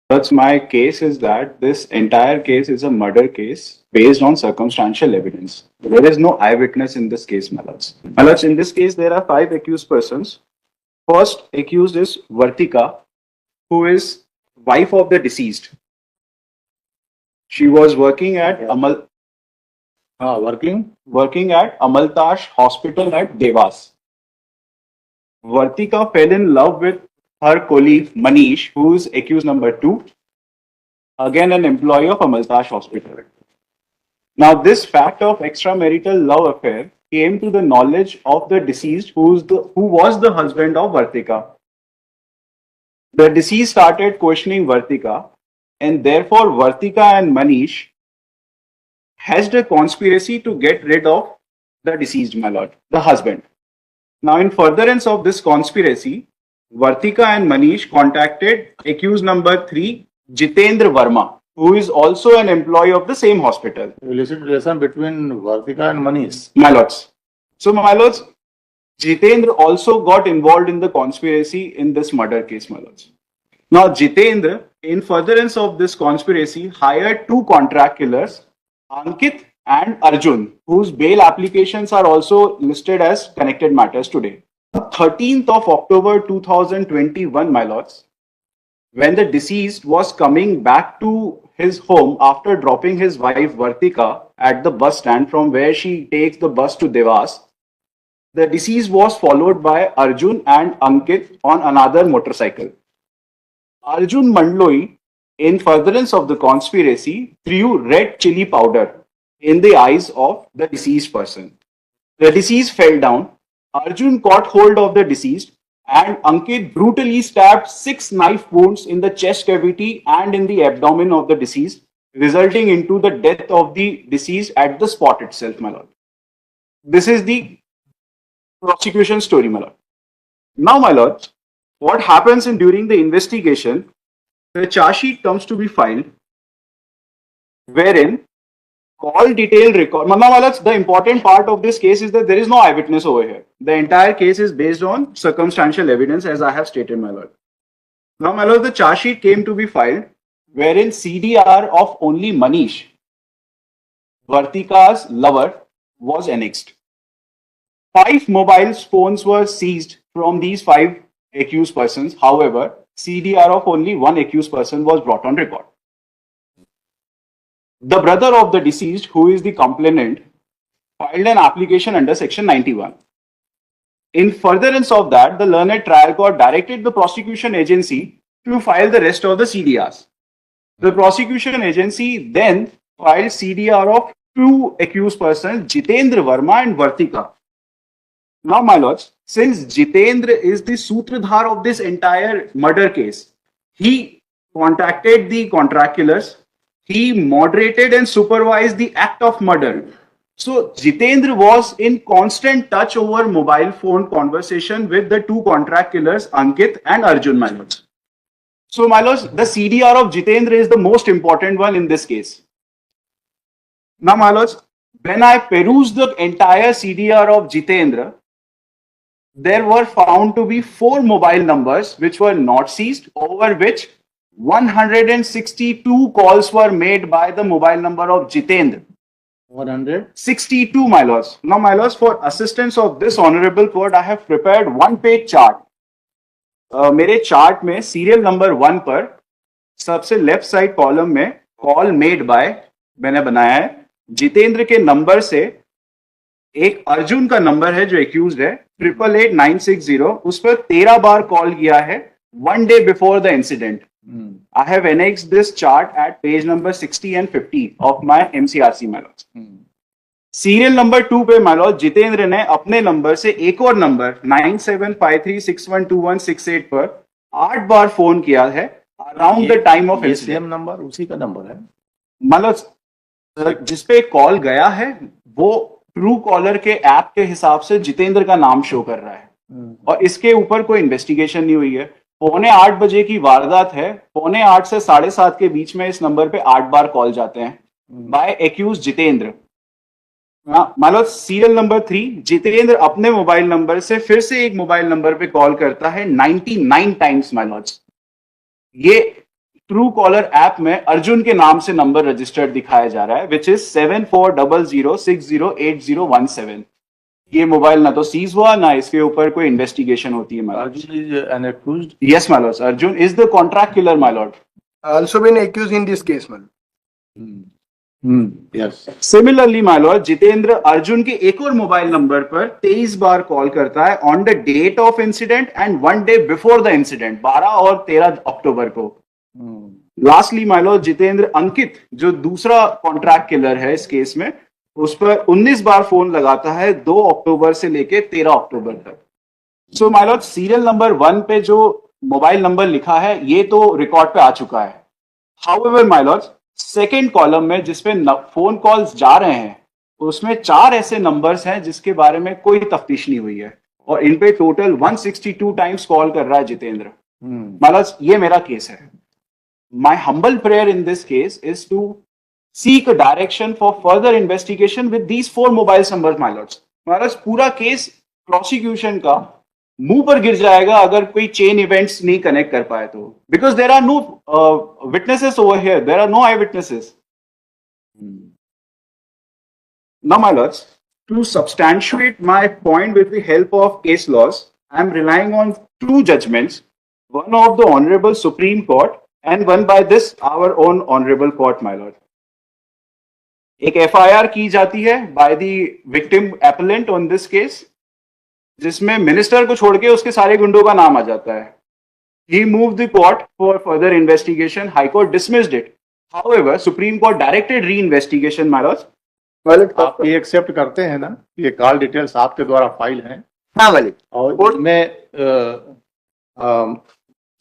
That's my case is that this entire case is a murder case based on circumstantial evidence. There is no eyewitness in this case, Malaj. Malaj, in this case, there are five accused persons. First accused is Vartika, who is wife of the deceased. She was working at working at Amaltash Hospital at Devas. Vartika fell in love with her colleague Manish, who is accused number two, again an employee of Amaltash Hospital. Now, this fact of extramarital love affair came to the knowledge of the deceased, who was the husband of Vartika. The deceased started questioning Vartika, and therefore Vartika and Manish hatched a conspiracy to get rid of the deceased, my lord, the husband. Now, in furtherance of this conspiracy, Vartika and Manish contacted accused number three, Jitendra Verma, who is also an employee of the same hospital. Illicit relation between Vartika and Manish. My lords. So, my lords, Jitendra also got involved in the conspiracy in this murder case, my lords. Now, Jitendra, in furtherance of this conspiracy, hired two contract killers, Ankit and Arjun, whose bail applications are also listed as connected matters today. 13th of October 2021, my lords, when the deceased was coming back to his home after dropping his wife Vartika at the bus stand from where she takes the bus to Devas, the deceased was followed by Arjun and Ankit on another motorcycle. Arjun Mandloi, in furtherance of the conspiracy, threw red chili powder in the eyes of the deceased person. The deceased fell down. Arjun caught hold of the deceased and Ankit brutally stabbed 6 knife wounds in the chest cavity and in the abdomen of the deceased, resulting into the death of the deceased at the spot itself, my lord. This is the prosecution story, my lord. Now, my lord, what happens during the investigation, the charge sheet comes to be filed, wherein call detail record. The important part of this case is that there is no eyewitness over here. The entire case is based on circumstantial evidence, as I have stated, my lord. Now, my lord, the charge sheet came to be filed, wherein CDR of only Manish, Vartika's lover, was annexed. 5 mobile phones were seized from these 5 accused persons. However, CDR of only one accused person was brought on record. The brother of the deceased, who is the complainant, filed an application under section 91. In furtherance of that, the learned trial court directed the prosecution agency to file the rest of the CDRs. The prosecution agency then filed CDR of 2 accused persons, Jitendra Verma and Vartika. Now, my lords, since Jitendra is the sutradhar of this entire murder case, he contacted the contract killers, he moderated and supervised the act of murder. So, Jitendra was in constant touch over mobile phone conversation with the 2 contract killers, Ankit and Arjun, my lords. So, my lords, the CDR of Jitendra is the most important one in this case. Now, my lords, when I perused the entire CDR of Jitendra, there were found to be 4 mobile numbers which were not seized, over which 162 calls were made by the mobile number of Jitendra. 162, my lords. Now, my lords, for assistance of this honorable court, I have prepared 1-page chart. मेरे chart में serial number 1 पर सबसे left side column में call made by मैंने बनाया है. जितेंद्र के number से एक अर्जुन का नंबर है जो एक्यूज्ड है 888960, उस पर 13 बार कॉल किया है 1 day before the incident. I have annexed this chart at page number 60 and 50 of my MCRC, my lords. Serial number 2 पे मान लो जितेंद्र ने अपने नंबर से एक और नंबर 9753612168 पर 8 बार फोन किया है around the time of same number उसी का नंबर है. मान लो जिसपे कॉल गया है वो ट्रू कॉलर के ऐप के हिसाब से जितेंद्र का नाम शो कर रहा है और इसके ऊपर कोई इन्वेस्टिगेशन नहीं हुई है. 7:45 बजे की वारदात है. 7:45 से 7:30 के बीच में इस नंबर पे 8 बार कॉल जाते हैं बाय एक्यूज जितेंद्र. मान लो सीरियल नंबर 3 जितेंद्र अपने मोबाइल नंबर से फिर से एक मोबाइल नंबर पे कॉल करता है 99 टाइम्स. माय लॉर्ड्स, ये ट्रू कॉलर ऐप में अर्जुन के नाम से नंबर रजिस्टर्ड दिखाया जा रहा है, विच इज 7400608017। ये मोबाइल ना तो सीज हुआ, ना इसके ऊपर कोई इन्वेस्टिगेशन होती है, my Lord. Arjun is an accused. Yes, my lords. Arjun is the contract killer, my lord. Also been accused in this case, man. Yes. Similarly, my lord, Jitendra Arjun के एक और मोबाइल नंबर पर 23 बार कॉल करता है on the date of incident and 1 day before the incident, 12 और 13 October को। Lastly, my lord, Jitendra Ankit जो दूसरा कॉन्ट्रैक्ट किलर है इस केस में, उस पर 19 बार फोन लगाता है 2 अक्टूबर से लेके 13 अक्टूबर तक। So my Lord, serial number 1 पे जो मोबाइल नंबर लिखा है ये तो रिकॉर्ड पे आ चुका है। However my Lord, second column में जिसपे फोन कॉल्स जा रहे हैं उसमें 4 ऐसे नंबर्स हैं जिसके बारे में कोई तफ्तीश नहीं हुई है, और इन पे टोटल 162 टाइम्स कॉल कर रहा है जितेंद्र। माय लॉर्ड, ये मेरा केस है। My humble prayer in this case is to seek a direction for further investigation with these 4 mobile numbers, my lords. My lords, पूरा केस प्रोसिक्यूशन का मुंह पर गिर जाएगा अगर कोई चेन इवेंट्स नहीं कनेक्ट कर पाए तो, because there are no witnesses over here, there are no eye witnesses. Now, my lords, to substantiate my point with the help of case laws, I am relying on 2 judgments, one of the Honorable Supreme Court and one by this our own honorable court, my lord. एक FIR की जाती है by the victim appellant on this case, जिसमें minister को छोड़ के उसके सारे गुंडों का नाम आ जाता है। He moved the court for further investigation. High Court dismissed it. However, Supreme Court directed re-investigation, my lord. आप ये एक्सेप्ट करते हैं ना, ये कॉल डिटेल्स आपके द्वारा फाइल हैं हाँ वालिद, और इसमें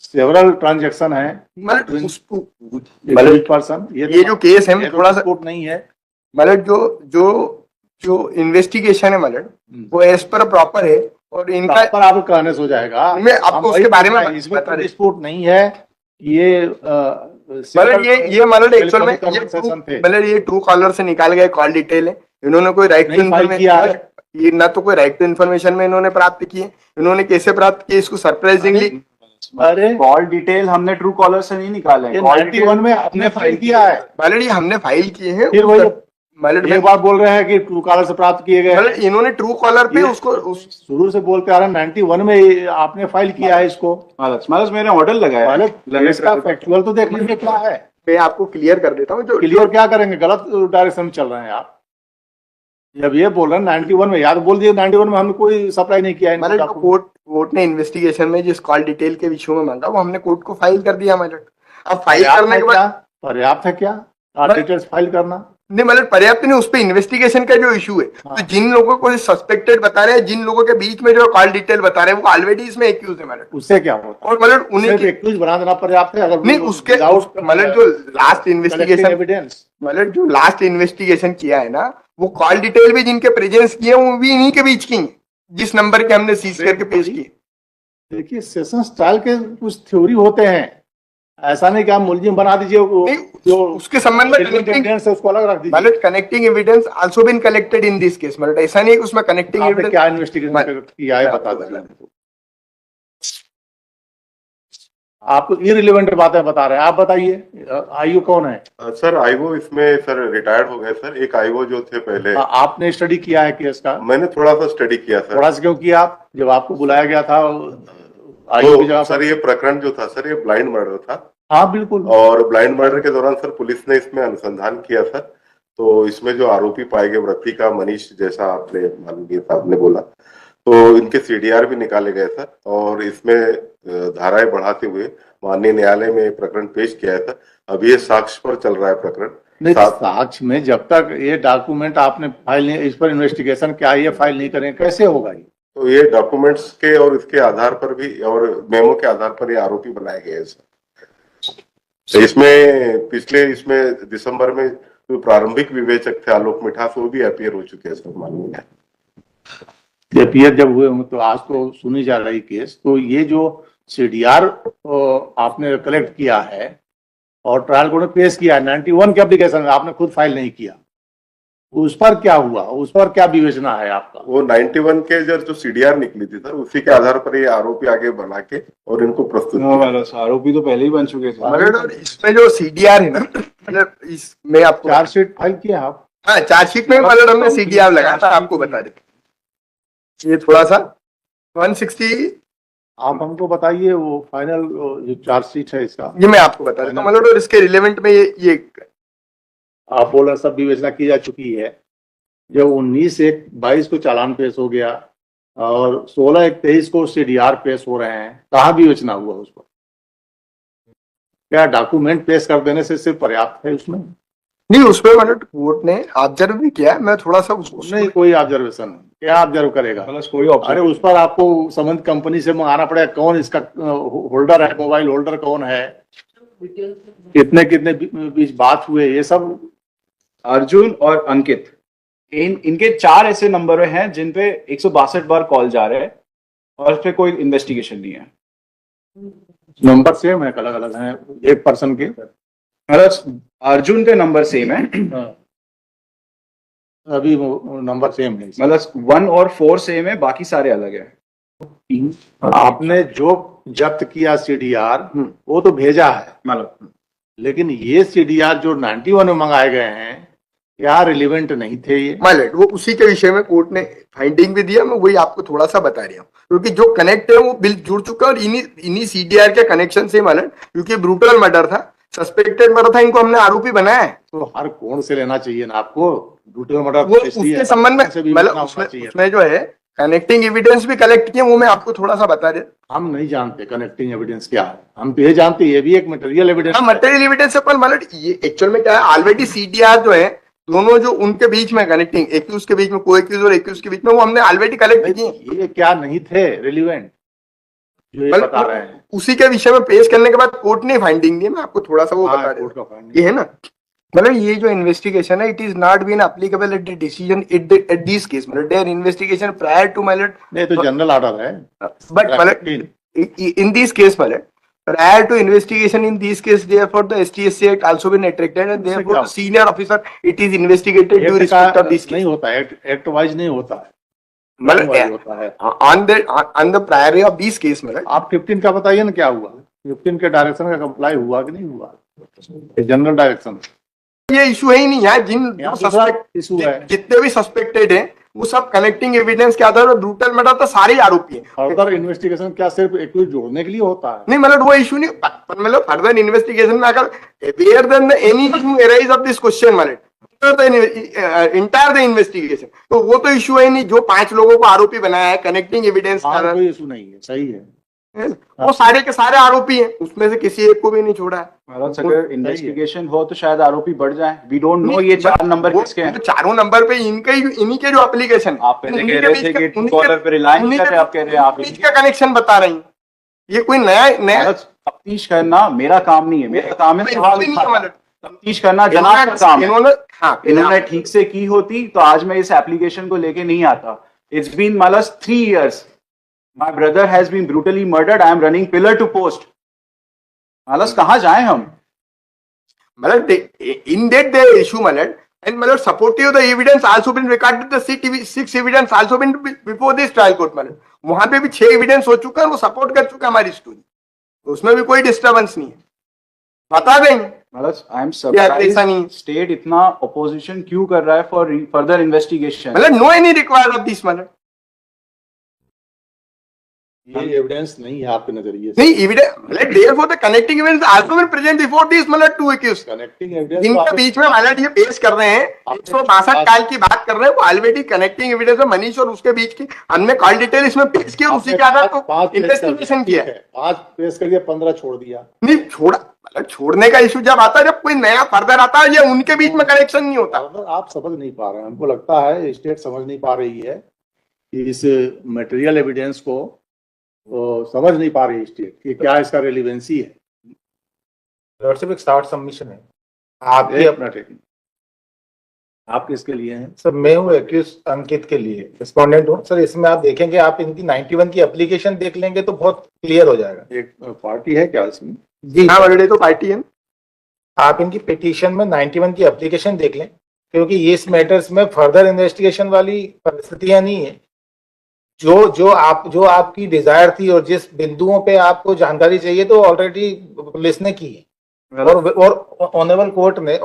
सेवरल ट्रांजैक्शन है मतलब पर्सन। ये जो केस है थोड़ा सा कोर्ट नहीं है, मतलब जो जो इन्वेस्टिगेशन है मतलब वो एज पर प्रॉपर है, और इनका पर आपको कहने से हो जाएगा। मैं आपको उसके बारे में इसमें बता रही डिस्प्यूट नहीं है। ये मतलब ये मतलब एक्चुअल में मतलब ये ट्रू कॉलर से निकाल गए कॉल डिटेल है। इन्होंने कोई राइट टू इन्फॉर्मेशन, ये ना तो कोई राइट टू इन्फॉर्मेशन में इन्होंने प्राप्त की है। इन्होंने कैसे प्राप्त किया इसको सरप्राइजिंगली, अरे कॉल डिटेल हमने ट्रू कॉलर से नहीं निकाले हैं, 91 में आपने फाइल किया है, मतलब ये हमने फाइल किए हैं। फिर वही मतलब एक बार बोल रहे हैं कि ट्रू कॉलर से प्राप्त किए गए। मतलब इन्होंने ट्रू कॉलर पे उसको शुरू से बोलते आ रहे हैं 91 में आपने फाइल किया है इसको। मतलब मैंने ऑर्डर लगाया है। इसका फैक्चुअल तो देख लीजिए क्या है। मैं आपको क्लियर कर देता हूँ। जो क्लियर क्या करेंगे, गलत डायरेक्शन में चल रहे हैं आप। जब ये बोल रहे हैं 91 में, याद बोल दिए 91 में हमने कोई सप्लाई नहीं किया है। मतलब कोर्ट ने इन्वेस्टिगेशन में जिस कॉल डिटेल के विषय में मांगा वो हमने कोर्ट को फाइल कर दिया। मतलब अब फाइल करने के बाद पर्याप्त है क्या डिटेल्स फाइल करना? नहीं, मतलब पर्याप्त नहीं, उस पर इन्वेस्टिगेशन का जो इशू है। तो जिन लोगों को सस्पेक्टेड बता रहे हैं, जिन लोगों के बीच में जो कॉल डिटेल बता रहे हैं वो ऑलरेडी इसमें एक्यूज है। मतलब उससे क्या होता है? और मतलब उन्हें एक्यूज बना देना पर्याप्त है? अगर नहीं, उसके मतलब जो लास्ट इन्वेस्टिगेशन एविडेंस, मतलब जो लास्ट इन्वेस्टिगेशन किया है ना, वो कॉल डिटेल भी जिनके प्रेजेंस किए वो भी इन्हीं के बीच की है, जिस नंबर के हमने सीज करके पेश किए। देखिए, सेशन स्टाइल के कुछ थ्योरी होते हैं, ऐसा नहीं कि आप मुलजिम बना दीजिए जो उसके संबंध में कनेक्टिंग से उसको अलग रख दीजिए। मतलब connecting evidence also been collected in this case. मतलब ऐसा नहीं है कि उसमें कनेक्टिंग एविडेंस क्या इन्वेस्टिगेशन किया है बता दीजिए। आपको इररिलेवेंट बातें बता रहे हैं, आप बताइए। आईओ कौन है? सर आईओ इसमें सर रिटायर्ड हो गए सर। एक आईओ जो थे पहले। आपने स्टडी किया है केस का? मैंने थोड़ा सा स्टडी किया सर। थोड़ा सा क्यों किया? आप जब आपको बुलाया गया था तो सर ये प्रकरण जो था सर, ये ब्लाइंड मर्डर था। हाँ बिल्कुल। और ब्लाइंड मर्डर के दौरान सर पुलिस ने इसमें अनुसंधान किया सर। तो इसमें जो आरोपी पाए गए व्रती का मनीष, जैसा आपने माननीय साहब ने बोला, तो इनके सीडीआर भी निकाले गए सर। और इसमें धाराएं बढ़ाते हुए माननीय न्यायालय में प्रकरण पेश किया है सर। अभी ये साक्ष्य पर चल रहा है प्रकरण। साक्ष्य में जब तक ये डॉक्यूमेंट आपने फाइल नहीं, इस पर इन्वेस्टिगेशन क्या ये फाइल नहीं करें कैसे होगा? ये तो ये डॉक्यूमेंट्स के और इसके आधार पर भी और मेमो के आधार पर ये आरोपी बनाए गए हैं सर। तो इसमें पिछले इसमें दिसंबर में जो प्रारंभिक विवेचक थे आलोक मिठास, वो भी अपीयर हो चुके हैं सर माननीय। अपीयर जब हुए होंगे तो आज तो सुनी जा रही केस। तो ये जो सीडीआर आपने कलेक्ट किया है और ट्रायल कोर्ट में पेश किया है 91 के एप्लीकेशन में, आपने खुद फाइल नहीं किया, उस पर क्या हुआ, उस पर क्या विवेचना है आपका? वो 91 के जो सीडीआर निकली थी सर, उसी के आधार पर ये आरोपी आगे बना के और इनको प्रस्तुत नो किया। मैलोस, आरोपी तो पहले ही बन चुके थे। मगर इसमें जो सीडीआर है ना, मतलब इसमें आपको चार्जशीट फाइल किया आप? हाँ, चार्जशीट में मतलब हमने सीडीआर लगाया था, आपको बता दें। ये थोड़ा सा 160, आप हमको बताइए वो फाइनल जो चार्जशीट है इसका। ये मैं आपको बता देता हूँ मतलब, और इसके रिलेवेंट में ये आप बोल रहे सब विवेचना की जा चुकी है। जब 19/1/22 को चालान पेश हो गया और 16/1/23 को सीडीआर पेश हो रहे हैं, कहाँ विवेचना हुआ उस पर? क्या डॉक्यूमेंट पेश कर देने से सिर्फ पर्याप्त है उसमें? नहीं, उसमें मतलब कोर्ट ने ऑब्जर्व भी किया। मैं थोड़ा सा नहीं, कोई ऑब्जर्वेशन नहीं। क्या ऑब्जर्व करेगा? मैलोस कोई अरे ऑब्जेक्ट उस पर आपको संबंधित कंपनी से मंगाना पड़ेगा, कौन इसका होल्डर है, मोबाइल होल्डर कौन है, कितने कितने बीच बात हुए, ये सब। अर्जुन और अंकित, इनके 4 ऐसे नंबर हैं जिन पे 162 बार कॉल जा रहे हैं और इस पे कोई इन्वेस्टिगेशन नहीं है। नंबर सेम है, अलग अलग है एक पर्सन के। मतलब अर्जुन के नंबर सेम है, अभी वो नंबर सेम है। मतलब 1 और 4 सेम है, बाकी सारे अलग है। आपने जो जब्त किया सीडीआर वो तो भेजा है, मतलब लेकिन ये सीडीआर जो 91 में मंगाए गए हैं, क्या रिलेवेंट नहीं थे ये? माइलेट, वो उसी के विषय में कोर्ट ने फाइंडिंग भी दिया। मैं वही आपको थोड़ा सा बता रहा हूँ, क्योंकि जो कनेक्ट है वो बिल जुड़ चुका है और इन्हीं सीडीआर के कनेक्शन से माइलेट, क्योंकि ब्रूटल मर्डर था, सस्पेक्टेड मर्डर था, इनको हमने आरोपी बनाया है। तो हर कोण से लेना चाहिए ना आपको, ब्रूटल मर्डर वो उसके संबंध में मतलब उसमें जो है कनेक्टिंग एविडेंस भी कलेक्ट किए, वो मैं आपको थोड़ा सा बता रहा। हम नहीं जानते कनेक्टिंग एविडेंस क्या है, हम तो ये जानते हैं ये भी एक मटेरियल एविडेंस। हाँ, मटेरियल एविडेंस पर मतलब ये एक्चुअल में क्या है, ऑलरेडी सीडीआर जो है दोनों जो उनके बीच में कनेक्टिंग, एक्यूज के बीच में, को एक्यूज और एक्यूज के बीच में, वो हमने ऑलरेडी कलेक्ट किए। ये क्या नहीं थे रिलेवेंट जो ये बता रहे हैं? उसी के विषय में पेश करने के बाद कोर्ट ने फाइंडिंग दी। मैं आपको थोड़ा सा वो बता कोर्ट रहा का हूँ, finding। ये है ना, मतलब ये जो इन्वेस्टिगेशन है, it is not been applicable at the decision at this case, मतलब देयर इन्वेस्टिगेशन प्रायर टू माइलेट, नहीं तो जनरल ऑर्डर है, बट मतलब in this case माइलेट, prior to investigation in this case, therefore the STSC Act also been attracted and therefore the senior officer it is investigated due respect of this case. नहीं होता है, act wise नहीं होता है, मतलब होता है on the priority of this case में आप 15 का बताइए ना क्या हुआ, 15 के डायरेक्शन का कंप्लाई हुआ कि नहीं हुआ, जनरल डायरेक्शन। ये इशू है ही नहीं यार, इशू है, जितने भी सस्पेक्टेड हैं वो सब कनेक्टिंग एविडेंस के आधार पर ब्रूटल मर्डर तो सारे आरोपी हैं। फर्दर इन्वेस्टिगेशन क्या सिर्फ एक्यूज जोड़ने के लिए होता है? नहीं मतलब वो इशू नहीं, मतलब फर्दर इन्वेस्टिगेशन में अगर were then any arise of this question मतलब इंटायर द इन्वेस्टिगेशन, तो वो तो इशू है नहीं। जो 5 लोगों को आरोपी बनाया है कनेक्टिंग एविडेंस, कोई इशू नहीं है, सही है, वो सारे के सारे आरोपी हैं, उसमें से किसी एक को भी नहीं छोड़ा है। मतलब अगर इन्वेस्टिगेशन हो तो शायद आरोपी बढ़ जाए, वी डोंट नो ये 4 नंबर किसके हैं। चारों नंबर पे इन्हीं के जो एप्लीकेशन, आप पहले कह रहे थे कि ट्रूकॉलर पे रिलाई नहीं कर रहे, आप कह रहे हैं आप इसका कनेक्शन बता रही हैं। ये कोई नया तफ्तीश करना मेरा काम नहीं है, मेरा काम है सवाल उठाना, तफ्तीश करना जनाब का काम है। इन्होंने ठीक से की होती तो आज मैं इस एप्लीकेशन को लेके नहीं आता। इट्स बीन मालस 3 years. My brother has been brutally murdered. I am running pillar to post. मालस कहाँ जाएं हम? मतलब in that they issue मतलब and मतलब supportive the evidence also been recorded, the 6 evidence also been before this trial court मतलब वहां पे भी 6 evidence हो चुका है, वो सपोर्ट कर चुका हमारी स्टोरी, तो उसमें भी कोई डिस्टर्बेंस नहीं है, बता देंगे। मतलब आई एम सरप्राइज्ड स्टेट इतना ऑपोजिशन क्यों कर रहा है फॉर फर्दर इन्वेस्टिगेशन। मतलब no any required of this मतलब ये एविडेंस नहीं है आपके नजरिए से? नहीं एविडेंस मतलब therefore the connecting evidence also been present before this मतलब 2 एक्यूज कनेक्टिंग एविडेंस इनके बीच में मतलब ये पेश कर रहे हैं, 162 काल की बात कर रहे हैं, वो ऑलरेडी कनेक्टिंग एविडेंस में मनीष और उसके बीच की हमने कॉल डिटेल इसमें पेश की और उसी के आधार पर इन्वेस्टिगेशन किया है। 5 पेश करके 15 छोड़ दिया। नहीं छोड़ा, मतलब छोड़ने का इशू जब आता है, जब कोई नया फर्दर आता है, ये उनके बीच में कनेक्शन नहीं होता। आप समझ नहीं पा रहे हैं, हमको लगता है स्टेट समझ नहीं पा रही है कि इस मटेरियल एविडेंस को समझ नहीं पा रही स्टेट कि क्या इसका रेलिवेंसी है। लॉर्डशिप एक शॉर्ट सबमिशन है आप किसके लिए हैं? सर? मैं हूँ एक्यूज अंकित के लिए रिस्पोंडेंट हूँ सर। इसमें आप देखेंगे, आप इनकी 91 की एप्लीकेशन देख लेंगे तो बहुत क्लियर हो जाएगा। एक पार्टी है क्या इसमें? जी हाँ ऑलरेडी तो पार्टी है। आप इनकी पिटीशन में 91 की एप्लीकेशन देख लें, क्योंकि इस मैटर्स में फर्दर इन्वेस्टिगेशन वाली परिस्थितियां नहीं है। जो आपकी डिजायर थी और जिस बिंदुओं पे आपको जानकारी चाहिए तो ऑलरेडी पुलिस ने की है और ऑनरेबल कोर्ट ने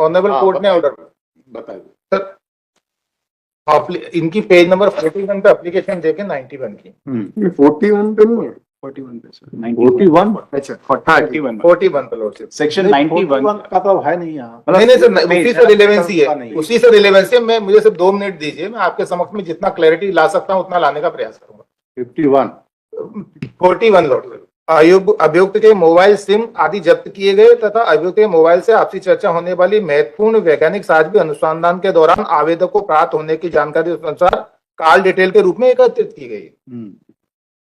ऑर्डर बताइए। इनकी पेज नंबर 41 पे एप्लीकेशन देखें 91 की 41 पे नहीं है 41 पे सर 41 अच्छा 41 41 पे लॉर्डशिप सेक्शन 91 का तो है नहीं यहाँ। नहीं नहीं सर, नहीं, उसी से रिलेवेंसी का है, नहीं है। उसी से रिलेवेंसी है। मैं मुझे सिर्फ 2 मिनट दीजिए, मैं आपके समक्ष में जितना क्लैरिटी ला सकता हूँ उतना लाने का प्रयास करूंगा। 51 41 लॉर्डशिप, अभियुक्त के मोबाइल सिम आदि जब्त किए गए तथा अभियुक्त के मोबाइल से आपसी चर्चा होने वाली महत्वपूर्ण वैज्ञानिक साक्ष्य भी अनुसंधान के दौरान आवेदक को प्राप्त होने की जानकारी के अनुसार कॉल डिटेल के रूप में एकत्रित की गई।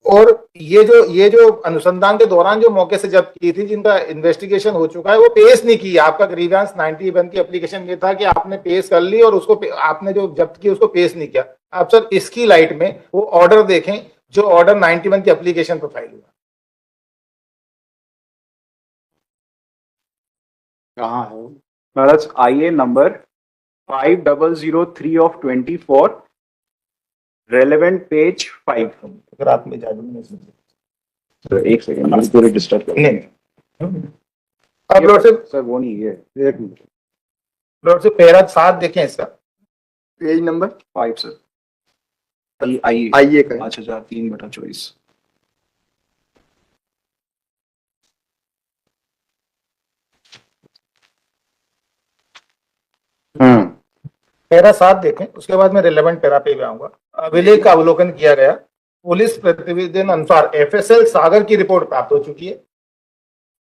और ये जो अनुसंधान के दौरान जो मौके से जब्त की थी, जिनका इन्वेस्टिगेशन हो चुका है, वो पेश नहीं की। आपका ग्रीवेंस 91 की एप्लीकेशन ये था कि आपने पेश कर ली और उसको आपने जो जब्त की उसको पेश नहीं किया। आप सर इसकी लाइट में वो ऑर्डर देखें जो ऑर्डर 91 की एप्लीकेशन पर फाइल हुआ। कहाँ है वो? That's IA number 5003 of 24, relevant page 5. अगर आप में जादू नहीं सुन सर एक सेकंड, मैं पूरे डिस्टर्ब कर नहीं अब लॉर्डशिप सर वो नहीं है एक मिनट। लॉर्डशिप पैरा 7 देखें इसका। पेज नंबर 5 सर आई आइए करें 5003/24। पैरा 7 देखें, उसके बाद मैं रिलेवेंट पैरा पे भी आऊंगा। अभिलेख का अवलोकन किया गया। पुलिस प्रतिवेदन अनुसार FSL सागर की रिपोर्ट प्राप्त हो चुकी है,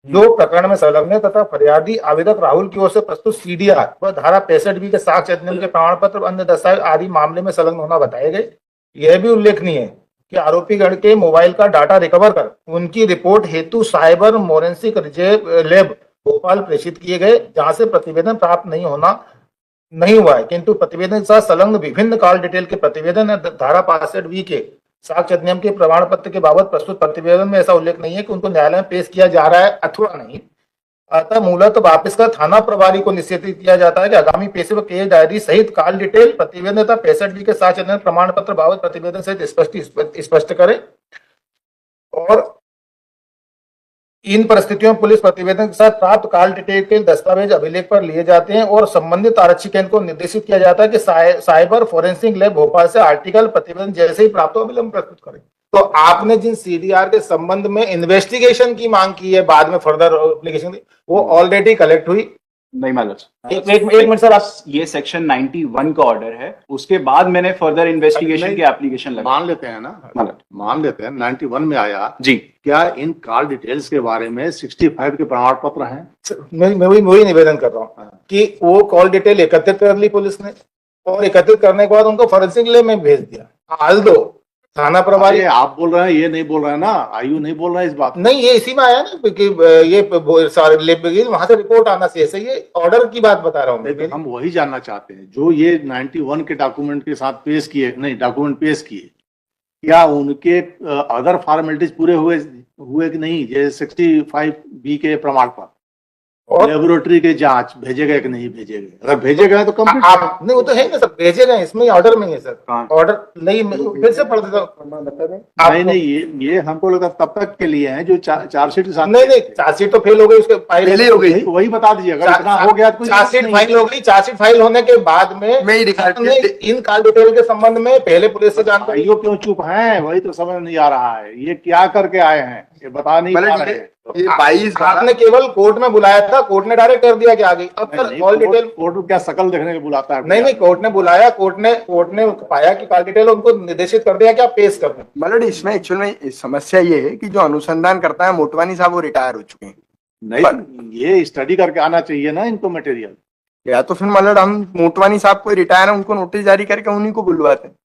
जो प्रकरण में संलग्न है तथा फरियादी आवेदक राहुल की ओर से प्रस्तुत CDR व धारा 65B के साक्ष्य अधिनियम के प्रमाण पत्र अन्य दस्तावेज आदि मामले में संलग्न होना बताए गए। यह भी उल्लेखनीय है कि आरोपी गण के मोबाइल का डाटा रिकवर कर उनकी रिपोर्ट हेतु साइबर मोरेंसिक लैब भोपाल प्रेषित किए गए, जहां से प्रतिवेदन प्राप्त नहीं हुआ है, किंतु प्रतिवेदन के साथ संलग्न विभिन्न कॉल डिटेल के प्रतिवेदन धारा 65B के साक्ष्य अधिनियम के प्रमाण पत्र के बाबत प्रस्तुत प्रतिवेदन में ऐसा उल्लेख नहीं है कि उनको न्यायालय में पेश किया जा रहा है अथवा नहीं। अतः मूलतः वापस का थाना प्रभारी को निश्चित किया जाता है कि आगामी पेशे व केस डायरी सहित कॉल डिटेल प्रतिवेदन तथा 65B के साक्ष्य अधिनियम प्रमाण पत्र बाबत प्रतिवेदन सहित स्पष्ट करे। और इन परिस्थितियों में पुलिस प्रतिवेदन के साथ प्राप्त कॉल डिटेल के दस्तावेज अभिलेख पर लिए जाते हैं और संबंधित आरक्षी केंद्र को निर्देशित किया जाता है कि साइबर फोरेंसिक लैब भोपाल से आर्टिकल प्रतिवेदन जैसे ही प्राप्त हो अविलंब प्रस्तुत करें। तो आपने जिन CDR के संबंध में इन्वेस्टिगेशन की मांग की है, बाद में फर्दर एप्लीकेशन दी, वो ऑलरेडी कलेक्ट हुई। नहीं मालूम एक मिनट सर, आप ये सेक्शन 91 का ऑर्डर है, उसके बाद मैंने फर्दर इन्वेस्टिगेशन नहीं, की एप्लीकेशन लगा। मान लेते हैं ना, मान लेते हैं 91 में आया जी, क्या इन कॉल डिटेल्स के बारे में 65 के प्रमाण पत्र हैं? मैं वही निवेदन कर रहा हूँ कि वो कॉल डिटेल एकत्रित कर ली पुलिस ने और एकत्रित करने के बाद उनको फोरेंसिक लैब में भेज दिया। हाल दो थाना प्रभारी, अरे आप बोल रहे हैं, ये नहीं बोल रहे हैं ना, आयु नहीं बोल रहा है इस बात को। नहीं, ये इसी में आया ना कि ये सारे लैब वहां से रिपोर्ट आना चाहिए। सही, ये ऑर्डर की बात बता रहा हूँ मैं। हम वही जानना चाहते हैं जो ये 91 के डॉक्यूमेंट के साथ पेश किए, नहीं डॉक्यूमेंट पेश किए, क्या उनके अदर फॉर्मेलिटीज पूरे हुए कि नहीं? जैसे 65B के प्रमाण पत्र और लेबोरेटरी के जांच भेजे गए कि नहीं भेजे गए? अगर भेजे गए तो कंप्लीट। आप नहीं, वो तो है ना सर, भेजे गए, इसमें ऑर्डर में है सर। कहाँ? ऑर्डर नहीं, फिर से पढ़ देता हूँ। नहीं, ये हमको लगा तब तक के लिए है जो चार्जशीट के साथ। नहीं, चार्जशीट तो फेल हो गई, उसके पहले हो गई। वही बता दीजिए, अगर इतना हो गया तो चार्जशीट फाइल हो गई। चार्जशीट फाइल होने के बाद में मैं ही रिकॉर्ड हमने इन कॉल डिटेल के संबंध में पहले पुलिस से जानकारी। भाइयों क्यों चुप हैं, वही तो समझ नहीं आ रहा है। ये क्या करके आए हैं, ये बता नहीं पा रहे हैं। ये 22 आपने केवल कोर्ट में बुलाया था, कोर्ट ने डायरेक्ट कर दिया कि आ गई। अब सर कॉल डिटेल, कोर्ट को क्या शकल देखने के बुलाता है? नहीं, कोर्ट ने बुलाया, कोर्ट ने पाया कि कॉल डिटेल, उनको निर्देशित कर दिया कि आप पेश कर दें। मतलब इसमें एक्चुअल में समस्या ये है कि जो अनुसंधान करता है मोटवानी साहब वो रिटायर हो चुके हैं। नहीं, ये स्टडी करके आना चाहिए ना इनको मटेरियल। या तो फिर मतलब हम मोटवानी साहब को रिटायर है उनको नोटिस जारी करके उन्हीं को बुलवाते हैं।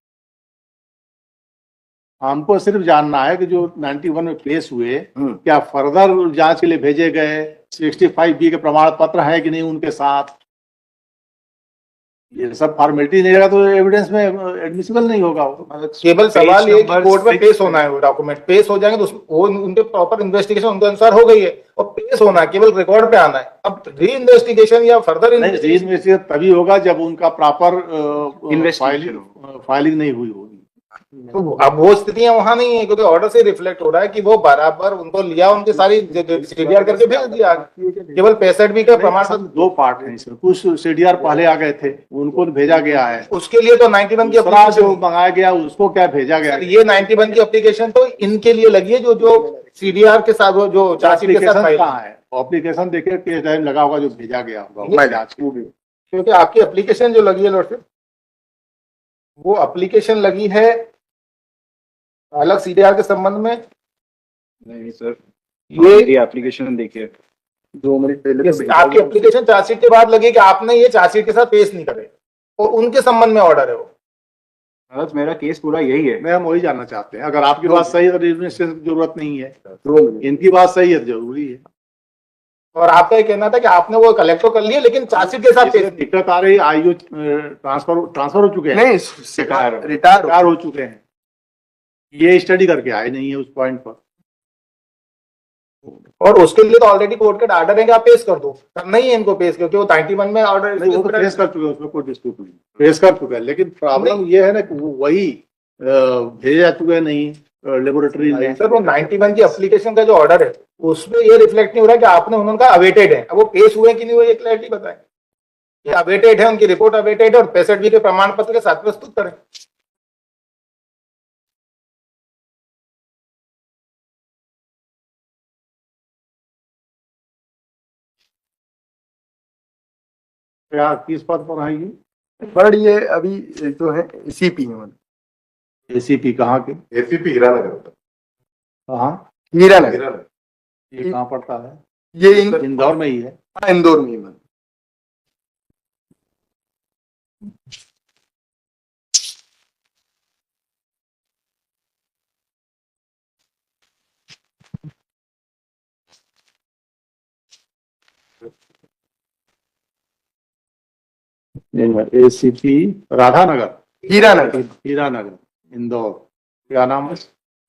हमको सिर्फ जानना है कि जो 91 में पेश हुए क्या फर्दर जांच के लिए भेजे गए, 65B के प्रमाण पत्र है कि नहीं उनके साथ, ये सब फॉर्मेलिटी नहीं रहेगा तो एविडेंस में एडमिसिबल नहीं होगा वो। मतलब केवल सवाल ये कि number कोर्ट में 6 पेश होना है, वो डॉक्यूमेंट पेश हो जाएंगे तो वो उनके प्रॉपर इन्वेस्टिगेशन उनके अनुसार हो गई है और पेश होना है, केवल रिकॉर्ड पे आना है। अब री इन्वेस्टिगेशन या फर्दर नहीं, री इन्वेस्टिगेशन तभी होगा जब उनका प्रॉपर Investigation फाइलिंग नहीं हुई होगी। तो अब वो स्थितियां वहां नहीं है, क्योंकि ऑर्डर से रिफ्लेक्ट हो रहा है कि वो बराबर उनको लिया, उनकी सारी सीडीआर करके भेज दिया, केवल 65B का प्रमाण सब दो पार्ट हैं इसमें, कुछ सीडीआर पहले आ गए थे उनको भेजा गया है, उसके लिए तो 91 की दूसरा जो application- मंगाया गया उसको क्या भेजा गया सर, ये 91 की एप्लीकेशन तो इनके लिए लगी है, जो सीडीआर के साथ जो चार्जशीट के साथ एप्लीकेशन फाइल, कहाँ है? एप्लीकेशन देखिए किस टाइम लगा होगा जो भेजा गया होगा ये- जांच के लिए। क्योंकि आपकी एप्लीकेशन जो लगी है लॉर्डशिप, वो एप्लीकेशन लगी है अलग सीडीआर के संबंध में। नहीं सर, ये मेरी एप्लीकेशन देखिए। 2 मिनट पहले तो आपकी एप्लीकेशन चार्जशीट के बाद लगी कि आपने ये चार्जशीट के साथ पेश नहीं करे, और उनके संबंध में ऑर्डर है वो। मनोज, मेरा केस पूरा यही है। मैं हम वही जानना चाहते हैं, अगर आपकी बात सही है तो एडमिनिस्ट्रेशन की जरूरत नहीं है, 2 मिनट इनकी बात सही है तो जरूरी है। और आपका ये कहना था कि आपने वो कलेक्ट तो कर लिया लेकिन चार्जशीट के साथ पेश इसमें दिक्कत आ रही, आईओ ट्रांसफर हो चुके हैं, नहीं रिटायर हो चुके हैं, ये स्टडी करके आए नहीं है उस पॉइंट पर। और उसके लिए तो ऑलरेडी कोर्ट के ऑर्डर है कि आप पेश कर दो, करना ही है इनको पेश, क्योंकि वो 91 में ऑर्डर नहीं, वो तो पेश कर चुके हैं, उसमें कोई डिस्प्यूट नहीं, पेश कर चुके हैं, लेकिन प्रॉब्लम ये है ना कि वो वही भेजे जा चुके हैं नहीं लेबोरेटरी में। सर वो 91 की एप्लीकेशन का जो ऑर्डर है उसमें ये रिफ्लेक्ट नहीं हो रहा है कि आपने उनका अवेटेड है, अब वो पेश हुए कि नहीं हुए ये क्लैरिटी बताएं। ये अवेटेड है, उनकी रिपोर्ट अवेटेड है और 65B के प्रमाण पत्र के साथ प्रस्तुत करें। क्या किस पद पर है ये? पर ये अभी जो है सीपी में, एसीपी कहाँ के? एसीपी हीरानगर पर। कहाँ? हीरानगर, हीरानगर। ये कहाँ पड़ता है? ये इंदौर में ही है। इंदौर में ही है। एसीपी राधानगर, हीरानगर, हीरानगर, इंदौर। क्या नाम है?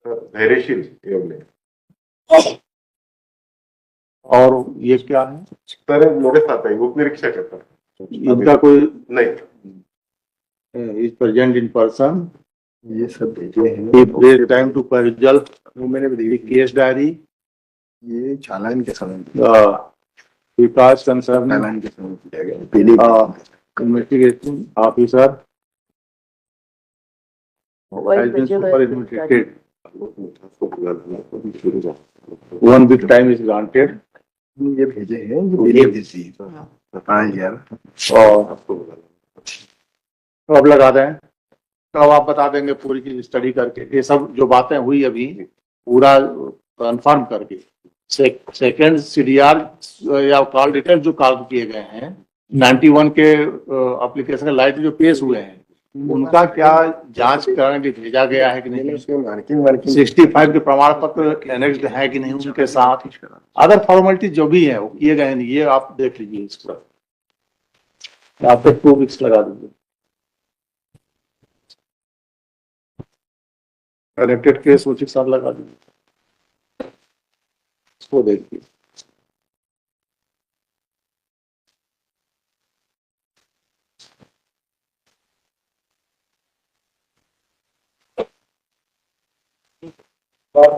धैर्यशील एवं और ये क्या है? सर मेरे साथ है, उप निरीक्षक है सर। इनका कोई नहीं, इज प्रेजेंट इन पर्सन, ये सब भेजे हैं। टाइम टू परिजल, वो मैंने भी देखी, केस डायरी, ये चालान के समय, विकास कंसर्न, चालान के समय किया गया पहले। Investigation officer has been superannuated. One big time is granted. ये भेजे हैं, जो पहले भेजी बताएं यार। और अब लगा दें, कब आप बता देंगे पूरी की स्टडी करके, ये सब जो बातें हुई अभी पूरा कंफर्म करके। सेकेंड सीडीआर या कॉल डिटेल जो कॉल किए गए हैं 91 के एप्लीकेशन लाइट जो पेश हुए हैं उनका क्या जांच करने के लिए भेजा गया है कि नहीं, उसमें मार्किंग 65 के प्रमाण पत्र एनेक्स्ड है कि नहीं उनके साथ, अदर फॉर्मेलिटी जो भी है वो किए गए हैं, ये आप देख लीजिए। इसको आप पे 2 वीक्स लगा दीजिए। कनेक्टेड केस उचित साथ लगा दीजिए, इसको देखिए।